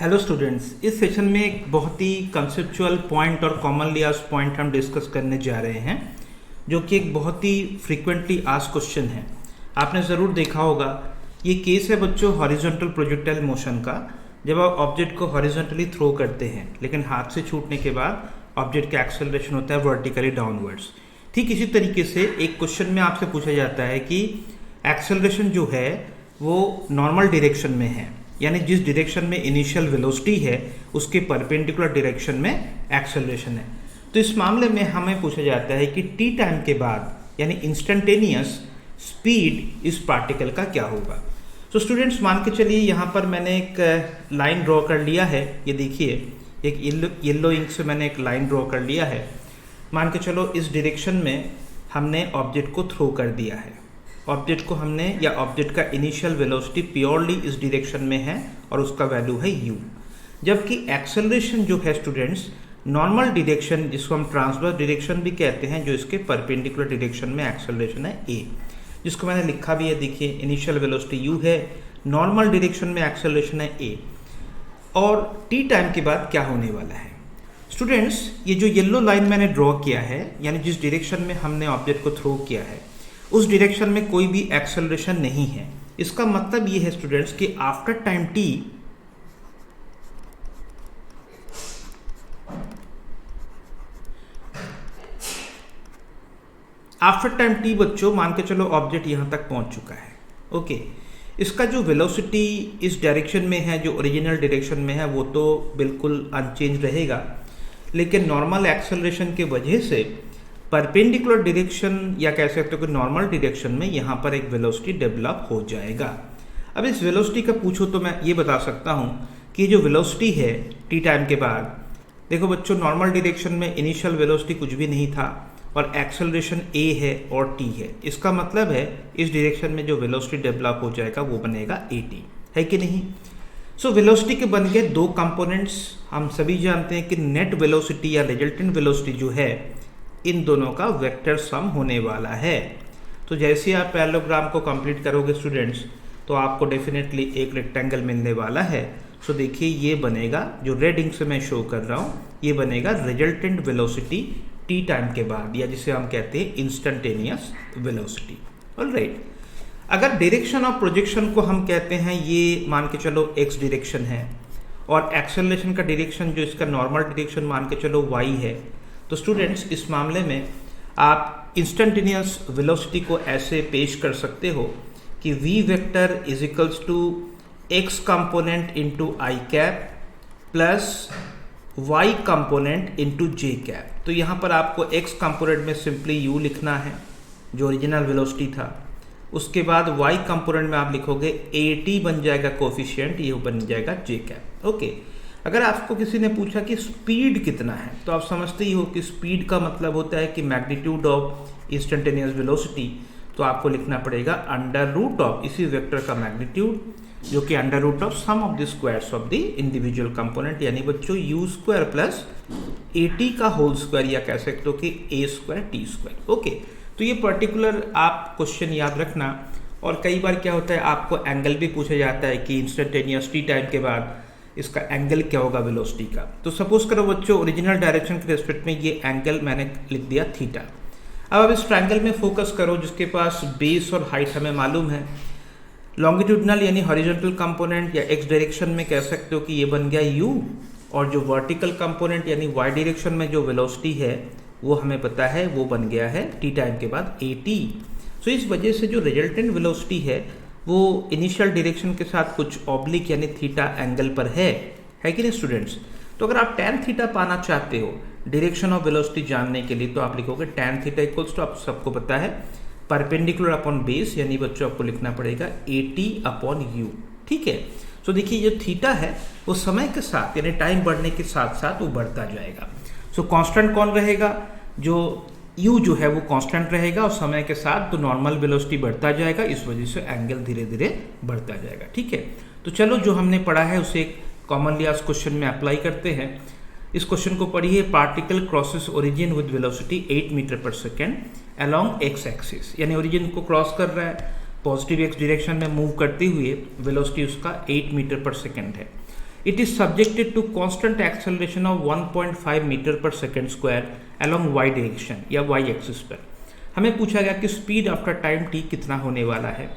Hello students, इस session में एक बहुत ही कंसेप्चुअल पॉइंट और कॉमनली आस्क्ड पॉइंट हम डिस्कस करने जा रहे हैं, जो कि एक बहुत ही फ्रीक्वेंटली आस्क्ड क्वेश्चन है। आपने ज़रूर देखा होगा, ये केस है बच्चों हॉरिजॉन्टल प्रोजेक्टाइल मोशन का। जब आप ऑब्जेक्ट को हॉरिजॉन्टली थ्रो करते हैं लेकिन हाथ से छूटने के बाद ऑब्जेक्ट का एक्सेलरेशन होता है वर्टिकली डाउनवर्ड्स। ठीक इसी तरीके से एक क्वेश्चन में आपसे पूछा जाता है कि एक्सेलरेशन जो है वो नॉर्मल डायरेक्शन में है, यानी जिस डायरेक्शन में इनिशियल वेलोसिटी है उसके परपेंडिकुलर डायरेक्शन में एक्सेलरेशन है। तो इस मामले में हमें पूछा जाता है कि टी टाइम के बाद यानी इंस्टेंटेनियस स्पीड इस पार्टिकल का क्या होगा। तो स्टूडेंट्स मान के चलिए यहाँ पर मैंने एक लाइन ड्रॉ कर लिया है। ये देखिए, एक येलो इंक से मैंने एक लाइन ड्रॉ कर लिया है। मान के चलो इस डायरेक्शन में हमने ऑब्जेक्ट को थ्रो कर दिया है। ऑब्जेक्ट को हमने या ऑब्जेक्ट का इनिशियल वेलोसिटी प्योरली इस डायरेक्शन में है और उसका वैल्यू है u, जबकि एक्सेलरेशन जो है स्टूडेंट्स नॉर्मल डायरेक्शन, जिसको हम ट्रांसवर्स डायरेक्शन भी कहते हैं, जो इसके परपेंडिकुलर डायरेक्शन में एक्सेलरेशन है a, जिसको मैंने लिखा भी है। देखिए, इनिशियल वेलोसिटी u है, नॉर्मल डायरेक्शन में एक्सेलरेशन है a, और t टाइम के बाद क्या होने वाला है स्टूडेंट्स। ये जो येलो लाइन मैंने ड्रॉ किया है, यानी जिस डायरेक्शन में हमने ऑब्जेक्ट को थ्रो किया है उस डायरेक्शन में कोई भी एक्सेलरेशन नहीं है। इसका मतलब ये है स्टूडेंट्स कि आफ्टर टाइम t बच्चों मान के चलो ऑब्जेक्ट यहां तक पहुंच चुका है। ओके, इसका जो वेलोसिटी इस डायरेक्शन में है, जो ओरिजिनल डायरेक्शन में है, वो तो बिल्कुल अनचेंज रहेगा, लेकिन नॉर्मल एक्सेलरेशन की वजह से परपेंडिकुलर डायरेक्शन या कह सकते हो कि नॉर्मल डायरेक्शन में यहाँ पर एक वेलोसिटी डेवलप हो जाएगा। अब इस वेलोसिटी का पूछो तो मैं ये बता सकता हूँ कि जो वेलोसिटी है टी टाइम के बाद, देखो बच्चों, नॉर्मल डायरेक्शन में इनिशियल वेलोसिटी कुछ भी नहीं था और एक्सेलरेशन a है और t है। इसका मतलब है इस डायरेक्शन में जो वेलोसिटी डेवलप हो जाएगा वो बनेगा at, है कि नहीं। सो वेलोसिटी के बन गए दो कंपोनेंट्स। हम सभी जानते हैं कि नेट वेलोसिटी या रिजल्टेंट वेलोसिटी जो है, इन दोनों का वेक्टर सम होने वाला है। तो जैसे आप पैरेललोग्राम को कंप्लीट करोगे स्टूडेंट्स, तो आपको डेफिनेटली एक रेक्टेंगल मिलने वाला है। सो देखिए, ये बनेगा, जो रेड इंक से मैं शो कर रहा हूँ, ये बनेगा रिजल्टेंट वेलोसिटी टी टाइम के बाद, या जिसे हम कहते हैं इंस्टेंटेनियस वेलोसिटी। ऑलराइट, अगर डायरेक्शन ऑफ प्रोजेक्शन को हम कहते हैं, ये मान के चलो एक्स डायरेक्शन है और एक्सेलरेशन का डायरेक्शन जो इसका नॉर्मल डायरेक्शन मान के चलो वाई है, तो स्टूडेंट्स इस मामले में आप इंस्टेंटेनियस वेलोसिटी को ऐसे पेश कर सकते हो कि v vector is equals to x component into I cap plus y component into J cap. तो यहाँ पर आपको x कंपोनेंट में सिंपली u लिखना है, जो ओरिजिनल वेलोसिटी था। उसके बाद y कंपोनेंट में आप लिखोगे at बन जाएगा कोफिशिएंट, ये बन जाएगा जे कैप। ओके, अगर आपको किसी ने पूछा कि स्पीड कितना है, तो आप समझते ही हो कि स्पीड का मतलब होता है कि मैग्नीट्यूड ऑफ इंस्टेंटेनियस वेलोसिटी। तो आपको लिखना पड़ेगा अंडर रूट ऑफ इसी वेक्टर का मैग्नीट्यूड, जो कि under root of sum of the squares of the individual component, यानी बच्चों u स्क्वायर प्लस at का होल स्क्वायर, या कह सकते हो कि a square t square. Okay, तो ये पर्टिकुलर आप क्वेश्चन याद रखना। और कई बार क्या होता है, आपको एंगल भी पूछा जाता है कि इंस्टेंटेनियस टी टाइम के बाद इसका एंगल क्या होगा वेलोसिटी का। तो सपोज करो बच्चों, ओरिजिनल डायरेक्शन के रिस्पेक्ट में ये एंगल मैंने लिख दिया थीटा। अब इस ट्रायंगल में फोकस करो जिसके पास बेस और हाइट हमें मालूम है। लॉन्गिट्यूडनल यानी हॉरिजॉन्टल कंपोनेंट या एक्स डायरेक्शन में कह सकते हो कि ये बन गया u, और जो वर्टिकल कंपोनेंट यानी वाई डायरेक्शन में जो वेलोसिटी है वो हमें पता है, वो बन गया है टी टाइम के बाद at। सो इस वजह से जो रिजल्टेंट वेलोसिटी है वो इनिशियल डायरेक्शन के साथ कुछ ऑब्लिक यानी थीटा एंगल पर है कि नहीं स्टूडेंट्स। तो अगर आप tan थीटा पाना चाहते हो डायरेक्शन ऑफ वेलोसिटी जानने के लिए, तो आप लिखोगे tan थीटा इक्वल्स टू, आप सबको पता है, परपेंडिकुलर अपॉन बेस, यानी बच्चों आपको लिखना पड़ेगा at अपॉन u। ठीक है, सो देखिए, जो थीटा है वो समय के साथ यानी टाइम बढ़ने के साथ साथ वो बढ़ता जाएगा। सो कांस्टेंट कौन रहेगा, जो u जो है वो कांस्टेंट रहेगा, और समय के साथ तो नॉर्मल वेलोसिटी बढ़ता जाएगा, इस वजह से एंगल धीरे धीरे बढ़ता जाएगा। ठीक है, तो चलो जो हमने पढ़ा है उसे कॉमनली आज क्वेश्चन में अप्लाई करते हैं। इस क्वेश्चन को पढ़िए, particle crosses origin with velocity 8 metre per second along X axis, यानी ओरिजिन को क्रॉस कर रहा है, पॉजिटिव एक्स डायरेक्शन में मूव करते हुए वेलोसिटी उसका 8 मीटर पर सेकेंड है। It is subjected to constant acceleration of 1.5 metre per second square along Y direction या वाई एक्सिस पर। हमें पूछा गया कि स्पीड आफ्टर टाइम टी कितना होने वाला है।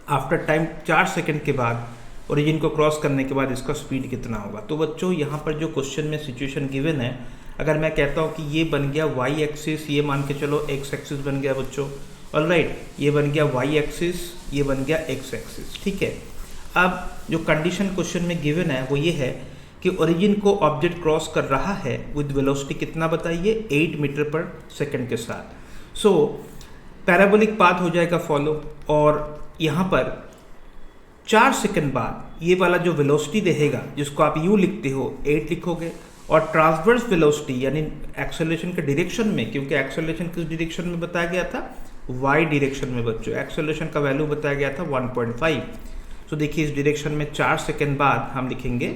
आफ्टर टाइम 4 सेकंड के बाद ओरिजिन को क्रॉस करने के बाद इसका स्पीड कितना होगा। तो बच्चों यहाँ पर जो क्वेश्चन में सिचुएशन गिवन है, अगर मैं कहता हूँ कि ये बन गया वाई एक्सिस, ये मान के चलो एक्स एक्सिस बन गया बच्चों, ऑलराइट, ये बन गया वाई एक्सिस, ये बन गया एक्स एक्सिस, ठीक है। अब जो कंडीशन क्वेश्चन में गिवन है वो ये है कि ओरिजिन को ऑब्जेक्ट क्रॉस कर रहा है विद वेलोसिटी कितना बताइए, 8 मीटर पर सेकंड के साथ। सो पैराबोलिक पाथ हो जाएगा फॉलो, और यहाँ पर 4 सेकंड बाद ये वाला जो वेलोसिटी रहेगा जिसको आप यू लिखते हो 8 लिखोगे, और ट्रांसवर्स वेलोसिटी यानी एक्सेलरेशन के डायरेक्शन में, क्योंकि एक्सेलरेशन किस डायरेक्शन में बताया गया था, वाई डायरेक्शन में बच्चों, एक्सेलरेशन का वैल्यू बताया गया था 1.5। तो देखिए इस डायरेक्शन में 4 सेकंड बाद हम लिखेंगे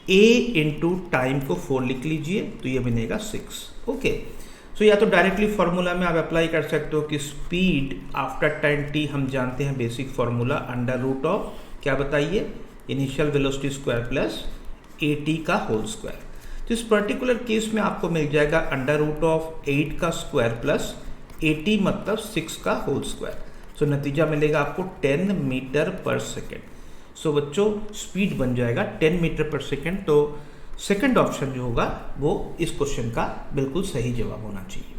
a इंटू टाइम को 4 लिख लीजिए, तो ये बनेगा 6। ओके, सो या तो डायरेक्टली फॉर्मूला में आप अप्लाई कर सकते हो कि स्पीड आफ्टर टाइम t हम जानते हैं basic formula under root of क्या बताइए, initial velocity square plus at का होल स्क्वायर। तो इस पर्टिकुलर केस में आपको मिल जाएगा अंडर रूट ऑफ 8 का स्क्वायर प्लस 80 मतलब 6 का होल स्क्वायर। सो नतीजा मिलेगा आपको 10 मीटर पर सेकेंड। सो बच्चों स्पीड बन जाएगा 10 मीटर पर सेकेंड। तो सेकंड ऑप्शन जो होगा वो इस क्वेश्चन का बिल्कुल सही जवाब होना चाहिए।